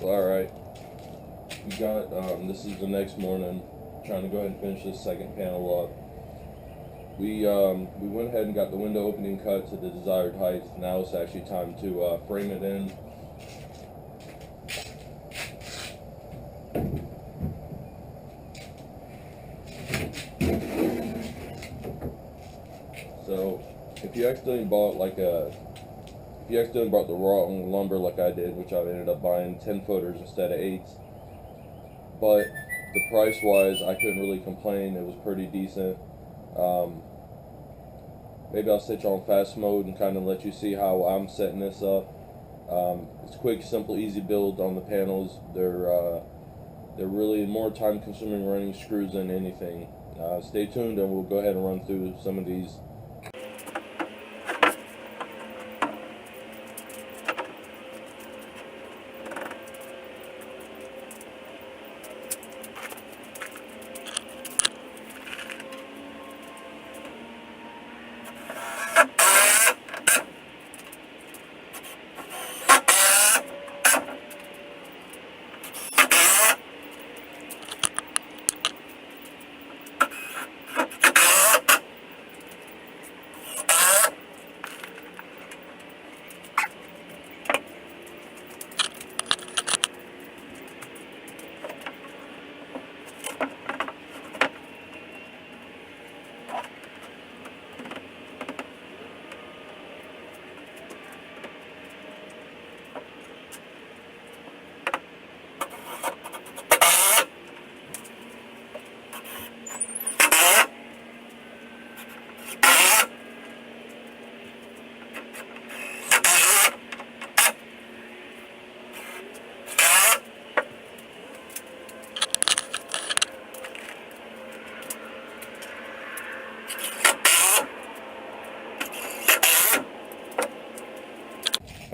Alright, we got, this is the next morning, trying to go ahead and finish this second panel up. We went ahead and got the window opening cut to the desired height. Now it's actually time to frame it in. So, if you accidentally bought the wrong lumber like I did, which I ended up buying 10 footers instead of 8s, but the price wise I couldn't really complain. It was pretty decent. Maybe I'll switch on fast mode and kind of let you see how I'm setting this up. It's quick, simple, easy build on the panels. They're really more time consuming running screws than anything. Stay tuned and we'll go ahead and run through some of these.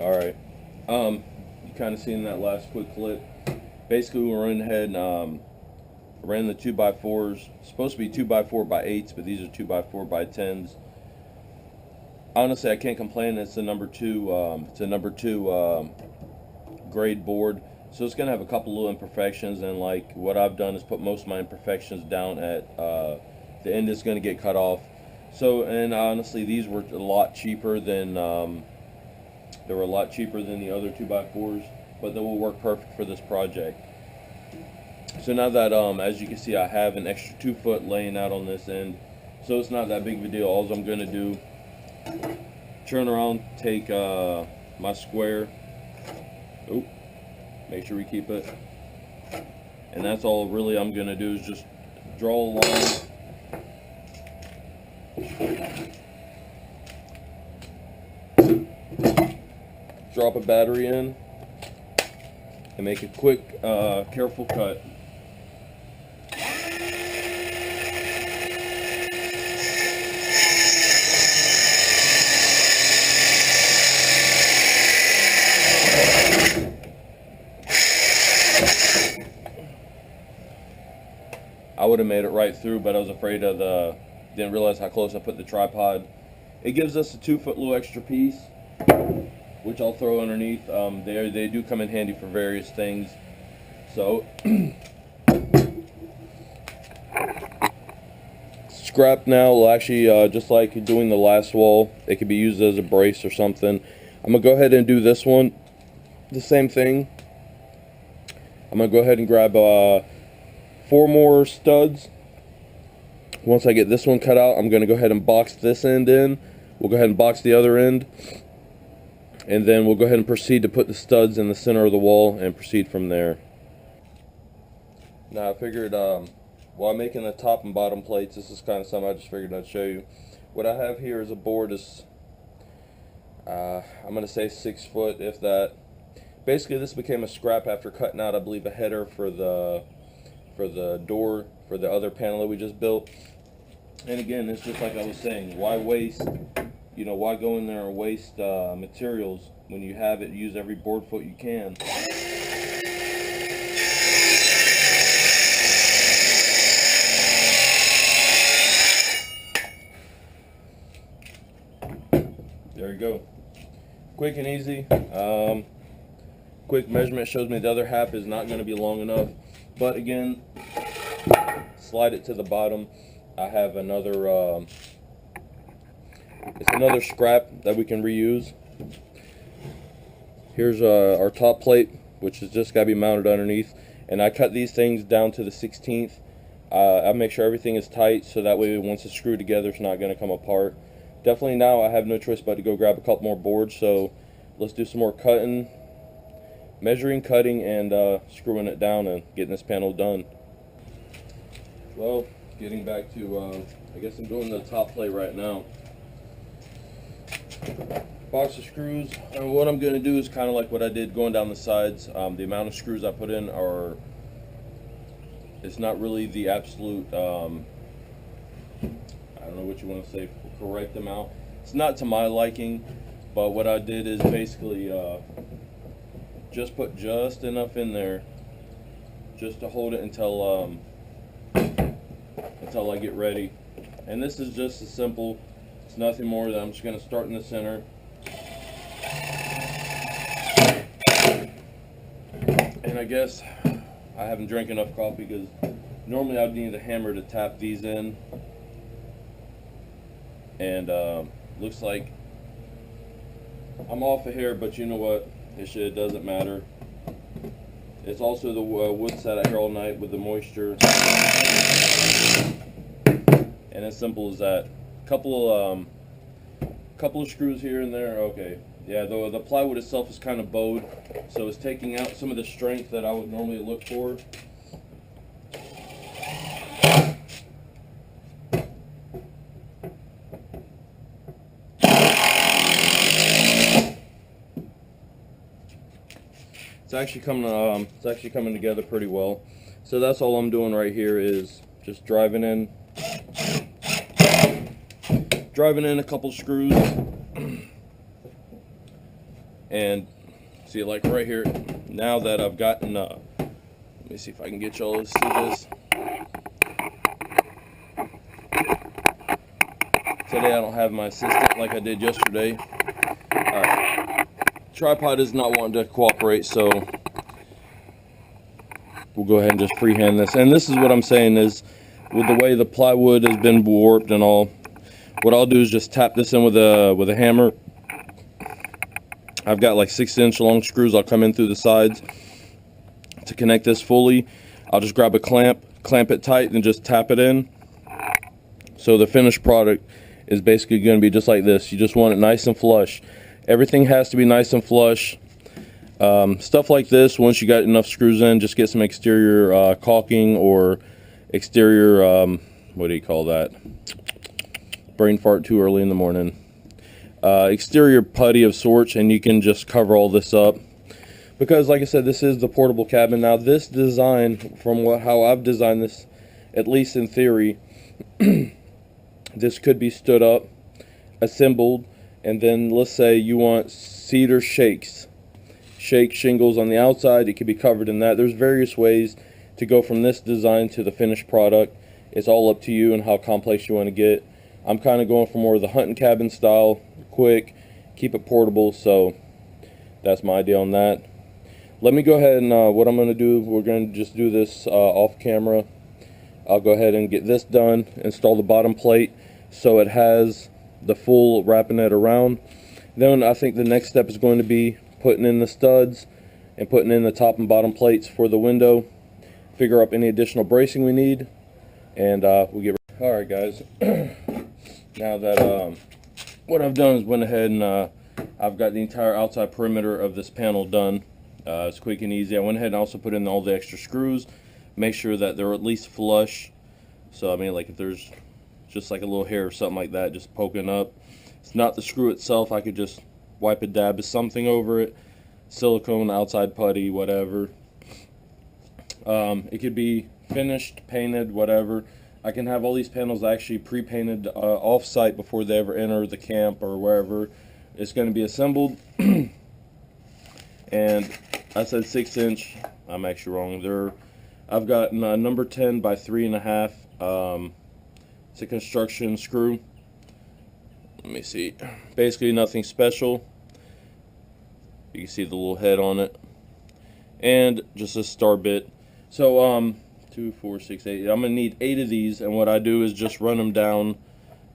Alright, you kind of seen that last quick clip. Basically, we went ahead and ran the 2x4s. Supposed to be 2x4x8s, but these are 2x4x10s. Honestly, I can't complain. It's a number two. It's a number two grade board, so it's gonna have a couple little imperfections. And like what I've done is put most of my imperfections down at the end is gonna get cut off. So, and honestly, these were a lot cheaper than they were a lot cheaper than the other 2x4s, but they will work perfect for this project. So now that as you can see, I have an extra 2 foot laying out on this end, so it's not that big of a deal. All I'm gonna do, turn around, take my square, make sure we keep it, and that's all really I'm gonna do is just draw a line, drop a battery in, and make a quick, careful cut. I would have made it right through, but I was afraid of didn't realize how close I put the tripod. It gives us a 2 foot little extra piece, which I'll throw underneath. They do come in handy for various things. So, scrap now will actually, just like doing the last wall, it could be used as a brace or something. I'm going to go ahead and do this one, the same thing. I'm going to go ahead and grab 4 more studs. Once I get this one cut out, I'm going to go ahead and box this end in. We'll go ahead and box the other end. And then we'll go ahead and proceed to put the studs in the center of the wall and proceed from there. Now I figured while I'm making the top and bottom plates, this is kind of something I just figured I'd show you. What I have here is a board is I'm going to say 6 foot, if that. Basically this became a scrap after cutting out, I believe, a header for the door for the other panel that we just built. And again, it's just like I was saying, why waste, why go in there and waste materials when you have it? Use every board foot you can. There you go, quick and easy. quick measurement shows me the other half is not going to be long enough. But again, slide it to the bottom. I have another, it's another scrap that we can reuse. Here's our top plate, which is just got to be mounted underneath. And I cut these things down to the 16th. I make sure everything is tight, so that way once it's screwed together, it's not going to come apart. Definitely now I have no choice but to go grab a couple more boards, so let's do some more cutting, measuring, cutting, and screwing it down and getting this panel done. Well, getting back to, I guess I'm doing the top plate right now. Box of screws, and what I'm going to do is kind of like what I did going down the sides. The amount of screws I put in are, it's not really the absolute, I don't know what you want to say, correct amount. It's not to my liking, but what I did is basically just put just enough in there just to hold it until I get ready. And this is just as simple. It's nothing more than I'm just going to start in the center. And I guess I haven't drank enough coffee because normally I'd need a hammer to tap these in. And looks like I'm off of here, but you know what? It doesn't matter. It's also the wood sat out here all night with the moisture. And as simple as that. Couple of screws here and there. Okay. Yeah, the plywood itself is kind of bowed, so it's taking out some of the strength that I would normally look for. It's actually coming together pretty well. So that's all I'm doing right here is just driving in a couple screws. And see, like right here, now that I've gotten, let me see if I can get y'all to see this. Today I don't have my assistant like I did yesterday. Tripod is not wanting to cooperate, so we'll go ahead and just freehand this. And this is what I'm saying is, with the way the plywood has been warped and all, what I'll do is just tap this in with a hammer. I've got like 6-inch long screws. I'll come in through the sides to connect this fully. I'll just grab a clamp it tight, and just tap it in. So the finished product is basically going to be just like this. You just want it nice and flush. Everything has to be nice and flush. Stuff like this, once you got enough screws in, just get some exterior caulking or exterior, what do you call that? Brain fart too early in the morning. Exterior putty of sorts, and you can just cover all this up, because like I said, this is the portable cabin. Now this design, from how I've designed this, at least in theory, this could be stood up, assembled, and then let's say you want cedar shake shingles on the outside. It could be covered in that. There's various ways to go from this design to the finished product. It's all up to you and how complex you want to get. I'm kind of going for more of the hunting cabin style, quick, keep it portable, so that's my idea on that. Let me go ahead and what I'm going to do, we're going to just do this off camera. I'll go ahead and get this done, install the bottom plate so it has the full wrapping it around. Then I think the next step is going to be putting in the studs and putting in the top and bottom plates for the window, figure out any additional bracing we need, and we'll get ready. Alright guys, now that what I've done is went ahead and I've got the entire outside perimeter of this panel done. It's quick and easy. I went ahead and also put in all the extra screws, make sure that they're at least flush. So I mean, like if there's just like a little hair or something like that just poking up, it's not the screw itself. I could just wipe a dab of something over it, silicone, outside putty, whatever. It could be finished, painted, whatever. I can have all these panels actually pre-painted off-site before they ever enter the camp or wherever it's going to be assembled. And I said 6-inch. I'm actually wrong. I've got a number 10 by 3.5. It's a construction screw. Let me see. Basically nothing special. You can see the little head on it. and just a star bit. So 2, 4, 6, 8. I'm gonna need 8 of these, and what I do is just run them down.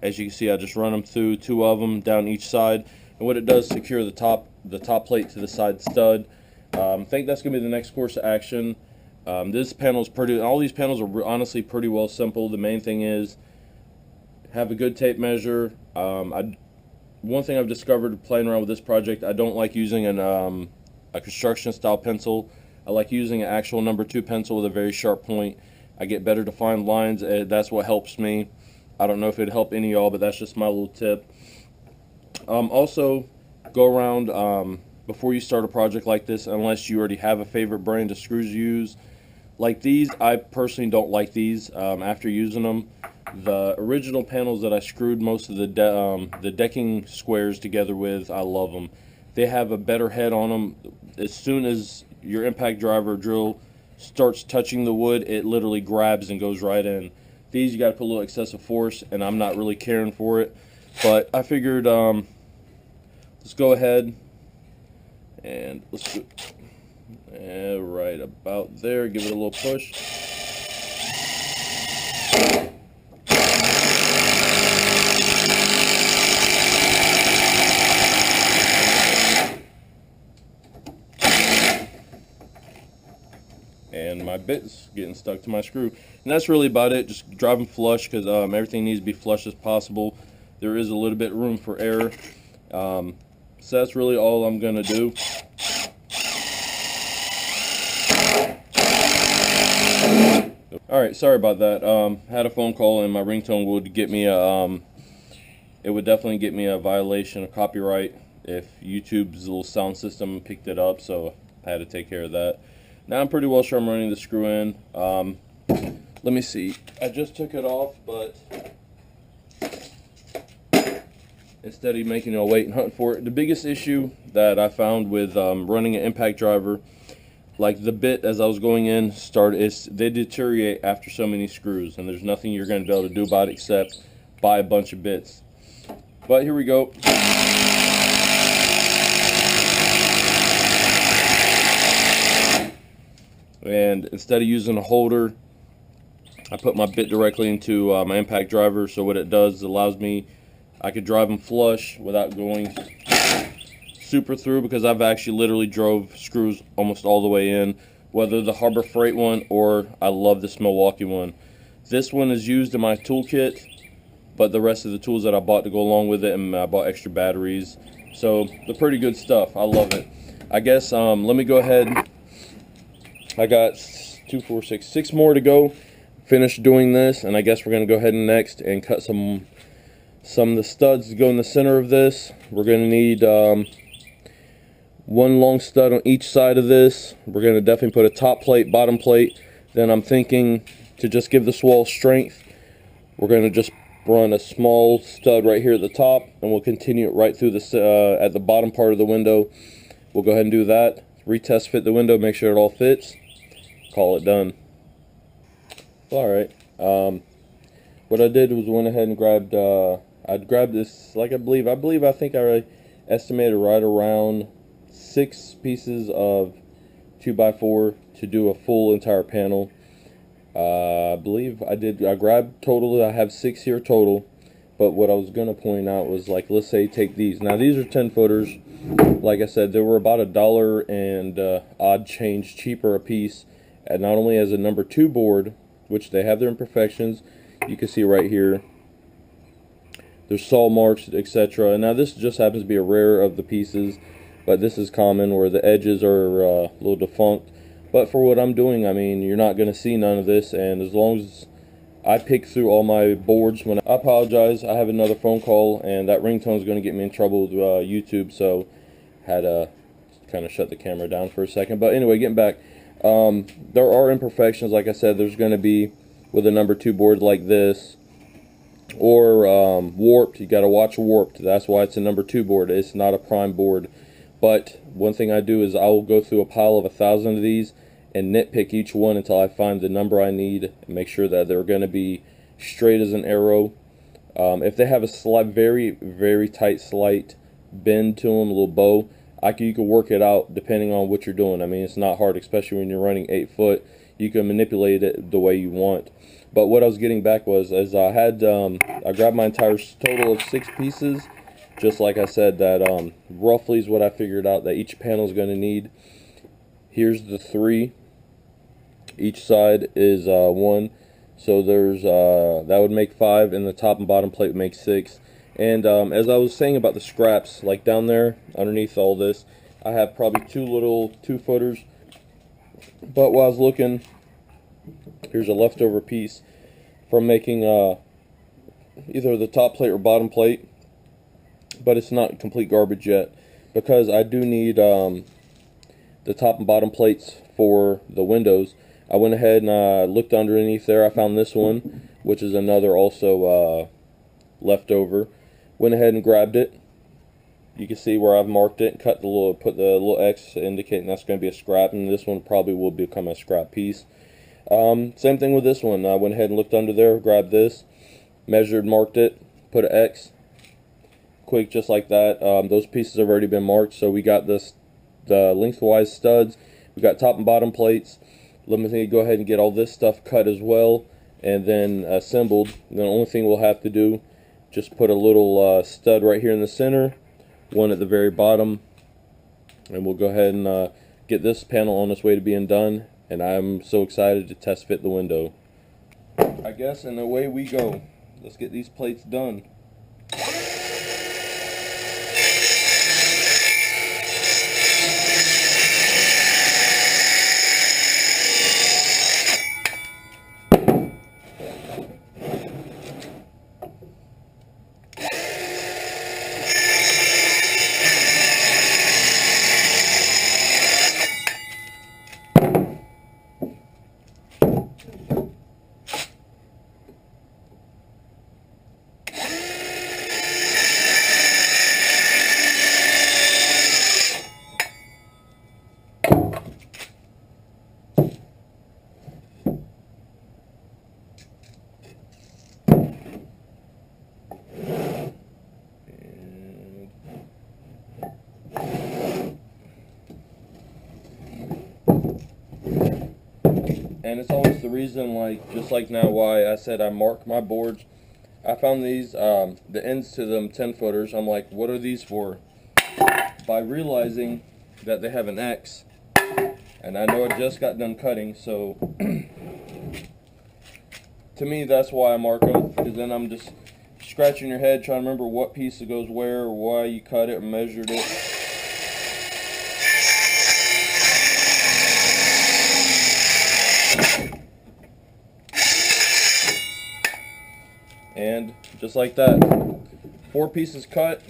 As you can see, I just run them through, 2 of them down each side, and what it does, secure the top plate to the side stud. I think that's gonna be the next course of action. This panel is pretty. All these panels are honestly pretty well simple. The main thing is have a good tape measure. One thing I've discovered playing around with this project, I don't like using a construction style pencil. I like using an actual number 2 pencil with a very sharp point. I get better defined lines. That's what helps me. I don't know if it'd help any of y'all, but that's just my little tip. Also, go around before you start a project like this, unless you already have a favorite brand of screws you use. Like these, I personally don't like these after using them. The original panels that I screwed most of the decking squares together with, I love them. They have a better head on them. As soon as your impact driver drill starts touching the wood, it literally grabs and goes right in. These, you got to put a little excessive force, and I'm not really caring for it. But I figured, let's go ahead and let's do right about there. Give it a little push. And my bit's getting stuck to my screw, and that's really about it. Just drive them flush, because everything needs to be flush as possible. There is a little bit of room for error, so that's really all I'm gonna do. Alright, sorry about that. Had a phone call, and my ringtone would get me a it would definitely get me a violation of copyright if YouTube's little sound system picked it up, so I had to take care of that. Now I'm pretty well sure I'm running the screw in. Let me see. I just took it off, but instead of making you wait and hunt for it, the biggest issue that I found with running an impact driver, like the bit as I was going in, they deteriorate after so many screws, and there's nothing you're going to be able to do about it except buy a bunch of bits. But here we go. And instead of using a holder, I put my bit directly into my impact driver. So what it does, it allows me, I could drive them flush without going super through, because I've actually literally drove screws almost all the way in, whether the Harbor Freight one or I love this Milwaukee one. This one is used in my toolkit, but the rest of the tools that I bought to go along with it, and I bought extra batteries. So they're pretty good stuff. I love it. I guess let me go ahead. I got 2, 4, 6 more to go. Finish doing this, and I guess we're gonna go ahead and next and cut some of the studs to go in the center of this. We're gonna need one long stud on each side of this. We're gonna definitely put a top plate, bottom plate. Then I'm thinking to just give this wall strength, we're gonna just run a small stud right here at the top, and we'll continue it right through this at the bottom part of the window. We'll go ahead and do that. Retest fit the window, make sure it all fits. Call it done. Alright, what I did was went ahead and grabbed I grabbed this, like I think I estimated right around 6 pieces of 2x4 to do a full entire panel. I believe I grabbed total, I have 6 here total, but what I was going to point out was, like, let's say take these. Now these are 10 footers. Like I said, they were about $1 and odd change cheaper a piece, and not only as a number 2 board, which they have their imperfections. You can see right here there's saw marks, etc. And now this just happens to be a rare of the pieces, but this is common where the edges are a little defunct. But for what I'm doing, I mean, you're not going to see none of this, and as long as I pick through all my boards, when I apologize, I have another phone call, and that ringtone is going to get me in trouble with YouTube, so had to kind of shut the camera down for a second. But anyway, getting back, there are imperfections. Like I said, there's going to be with a number 2 board like this, or warped. You got to watch warped. That's why it's a number 2 board. It's not a prime board. But one thing I do is I will go through a pile of 1,000 of these and nitpick each one until I find the number I need, and make sure that they're going to be straight as an arrow. If they have a very, very tight slight bend to them, a little bow, you can work it out depending on what you're doing. I mean, it's not hard, especially when you're running 8 foot. You can manipulate it the way you want. But what I was getting back was, as I had, I grabbed my entire total of 6 pieces, just like I said, that roughly is what I figured out that each panel is going to need. Here's the 3. Each side is 1. So there's that would make 5, and the top and bottom plate would make 6. And as I was saying about the scraps, like down there underneath all this, I have probably 2 little 2-footers. But while I was looking, here's a leftover piece from making either the top plate or bottom plate, but it's not complete garbage yet, because I do need the top and bottom plates for the windows. I went ahead and looked underneath there. I found this one, which is another also leftover. Went ahead and grabbed it. You can see where I've marked it, put the little X indicating that's going to be a scrap, and this one probably will become a scrap piece. Same thing with this one. I went ahead and looked under there, grabbed this, measured, marked it, put an X, quick, just like that. Those pieces have already been marked, so we got the lengthwise studs, we got top and bottom plates. Let me go ahead and get all this stuff cut as well, and then assembled. The only thing we'll have to do, just put a little stud right here in the center, one at the very bottom, and we'll go ahead and get this panel on its way to being done. And I'm so excited to test fit the window, I guess, and away we go. Let's get these plates done. And it's always the reason, like, just like now, why I said I mark my boards. I found these, the ends to them 10-footers. I'm like, what are these for? By realizing that they have an X, and I know I just got done cutting, so to me that's why I mark them, because then I'm just scratching your head trying to remember what piece goes where, or why you cut it or measured it. And just like that, 4 pieces cut,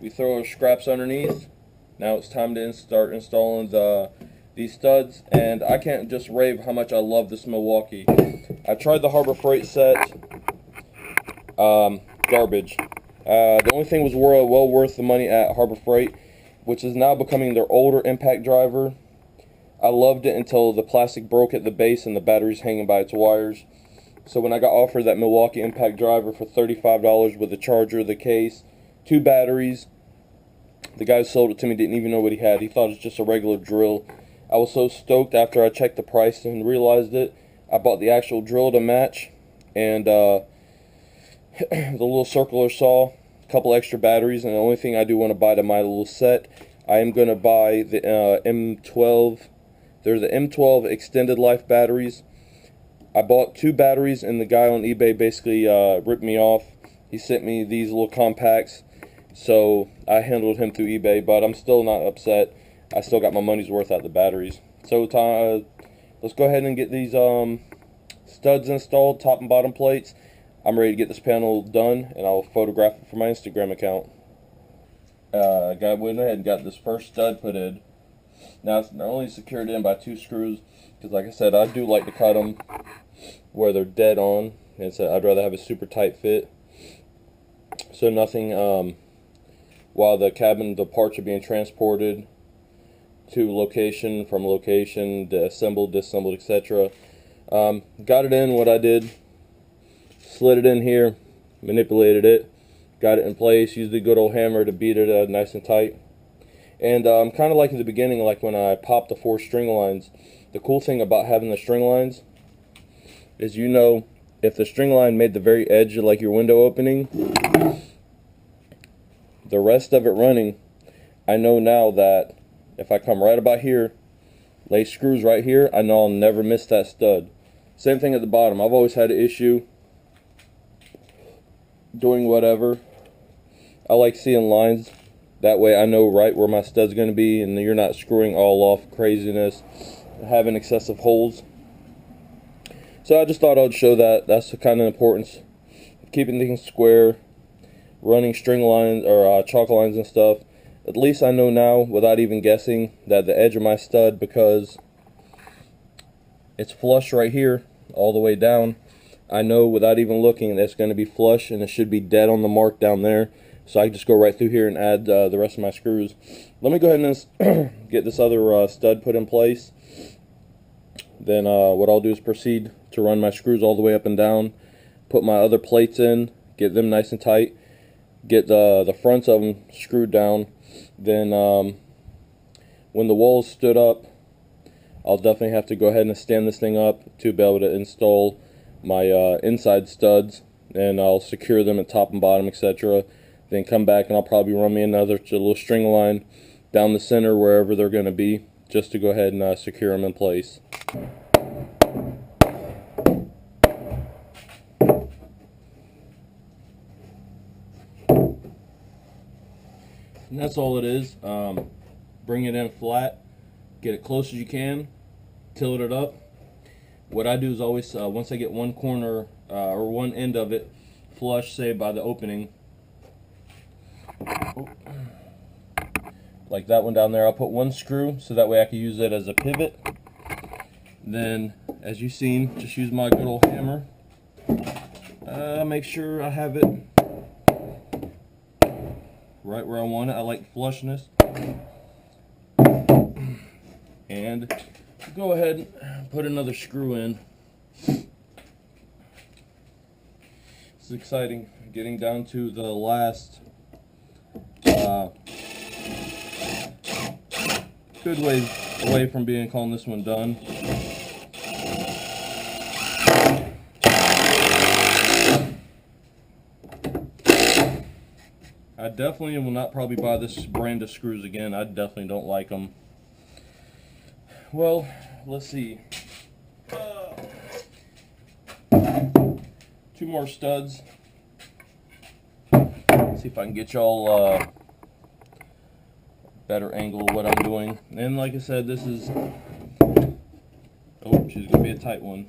we throw our scraps underneath. Now it's time to start installing these studs, and I can't just rave how much I love this Milwaukee. I tried the Harbor Freight set, garbage. The only thing was well worth the money at Harbor Freight, which is now becoming their older impact driver. I loved it until the plastic broke at the base and the battery's hanging by its wires. So when I got offered that Milwaukee impact driver for $35 with the charger, the case, 2 batteries, the guy who sold it to me didn't even know what he had. He thought it was just a regular drill. I was so stoked after I checked the price and realized it. I bought the actual drill to match, and the little circular saw, a couple extra batteries, and the only thing I do want to buy to my little set, I am going to buy the M12. They're the M12 extended life batteries. I bought 2 batteries, and the guy on eBay basically ripped me off. He sent me these little compacts, so I handled him through eBay, but I'm still not upset. I still got my money's worth out of the batteries. So let's go ahead and get these studs installed, top and bottom plates. I'm ready to get this panel done, and I'll photograph it for my Instagram account. I went ahead and got this first stud put in. Now it's not only secured in by 2 screws, because like I said, I do like to cut them where they're dead on, and so I'd rather have a super tight fit, so nothing while the parts are being transported to location, from location, assembled, disassembled, etc. Got it in. What I did, slid it in here, manipulated it, got it in place, used the good old hammer to beat it nice and tight. And kind of like at the beginning, like when I popped the 4 string lines, the cool thing about having the string lines is, you know, if the string line made the very edge of like your window opening, the rest of it running, I know now that if I come right about here, lay screws right here, I know I'll never miss that stud. Same thing at the bottom. I've always had an issue doing whatever. I like seeing lines. That way I know right where my stud's going to be, and you're not screwing all off craziness, having excessive holes. So I just thought I'd show that. That's the kind of importance of keeping things square, running string lines or chalk lines and stuff. At least I know now, without even guessing, that the edge of my stud, because it's flush right here all the way down, I know without even looking that it's going to be flush, and it should be dead on the mark down there. So I can just go right through here and add the rest of my screws. Let me go ahead and get this other stud put in place. Then what I'll do is proceed to run my screws all the way up and down, put my other plates in, get them nice and tight, get the fronts of them screwed down. Then when the walls stood up, I'll definitely have to go ahead and stand this thing up to be able to install my inside studs, and I'll secure them at top and bottom, etc. Then come back and I'll probably run me another little string line down the center wherever they're going to be, just to go ahead and secure them in place. And that's all it is. Bring it in flat, get it close as you can, tilt it up. What I do is always, once I get one corner or one end of it flush, say by the opening, like that one down there, I'll put one screw so that way I can use it as a pivot. Then, as you've seen, just use my good old hammer. Make sure I have it right where I want it. I like flushness. And go ahead and put another screw in. It's exciting, getting down to the last good ways away from calling this one done. I definitely will not probably buy this brand of screws again. I definitely don't like them. Well, let's see. 2 more studs. See if I can get y'all better angle of what I'm doing. And like I said, this is, oh, she's gonna be a tight one.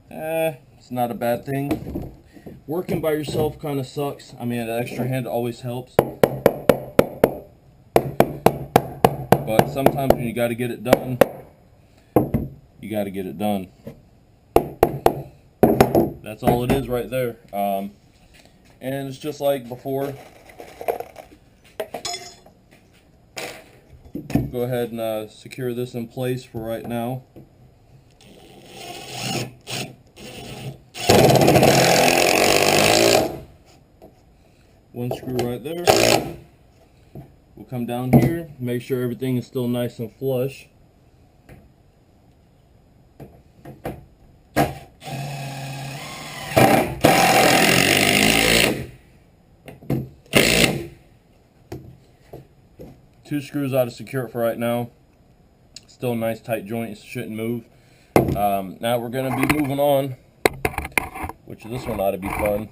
It's not a bad thing. Working by yourself kind of sucks. I mean, an extra hand always helps. But sometimes when you got to get it done, you got to get it done. That's all it is right there. And it's just like before. Go ahead and secure this in place for right now. One screw right there. We'll come down here, make sure everything is still nice and flush. Two screws ought to secure it for right now. Still a nice tight joint, shouldn't move. Now we're going to be moving on, which this one ought to be fun.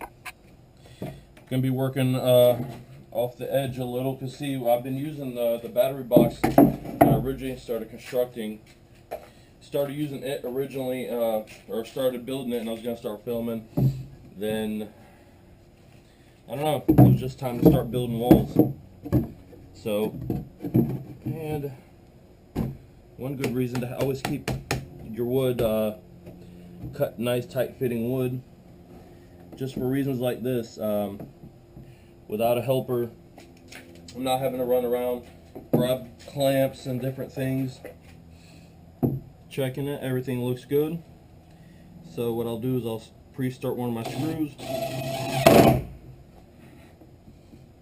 Going to be working off the edge a little, because see, I've been using the battery box when I originally started constructing. Started using it originally, or started building it, and I was going to start filming. Then, I don't know, it was just time to start building walls. So, and one good reason to always keep your wood cut nice, tight fitting wood, just for reasons like this. Without a helper, I'm not having to run around, grab clamps and different things. Checking it, everything looks good. So what I'll do is I'll pre-start one of my screws.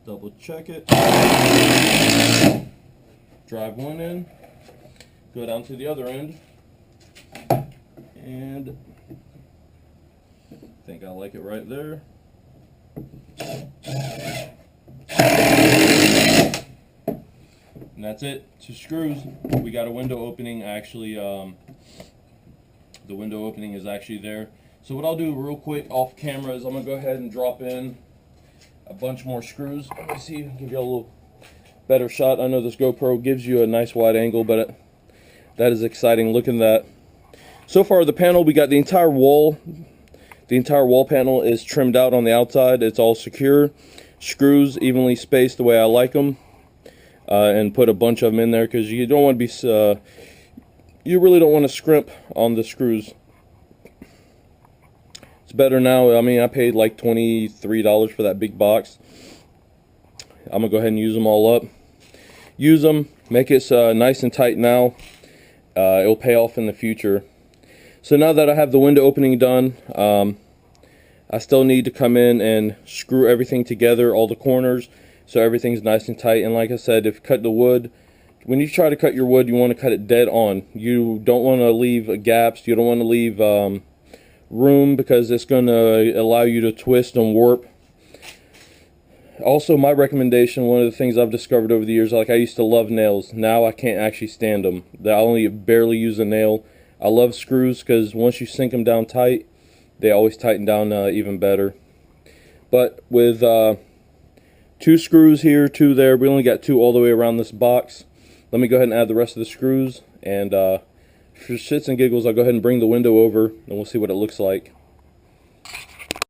double check it, drive one in, go down to the other end, and I think I like it right there. And that's it. 2 screws. We got a window opening. Actually, the window opening is actually there. So what I'll do real quick off camera is I'm gonna go ahead and drop in a bunch more screws. Let me see, give you a little better shot. I know this GoPro gives you a nice wide angle, but that is exciting. Look at that. So far, the panel, we got the entire wall. The entire wall panel is trimmed out on the outside. It's all secure. Screws evenly spaced the way I like them. And put a bunch of them in there because you don't want to be, you really don't want to scrimp on the screws. It's better now. I mean, I paid like $23 for that big box. I'm gonna go ahead and use them all up. Use them, make it nice and tight now. It'll pay off in the future. So now that I have the window opening done, I still need to come in and screw everything together, all the corners, so everything's nice and tight. And like I said, if you cut the wood, when you try to cut your wood, you want to cut it dead on. You don't want to leave gaps. You don't want to leave room, because it's going to allow you to twist and warp. Also, my recommendation, one of the things I've discovered over the years, like I used to love nails. Now I can't actually stand them. I only barely use a nail. I love screws because once you sink them down tight, they always tighten down even better. But with 2 screws here, 2 there, we only got 2 all the way around this box. Let me go ahead and add the rest of the screws, and for shits and giggles, I'll go ahead and bring the window over and we'll see what it looks like.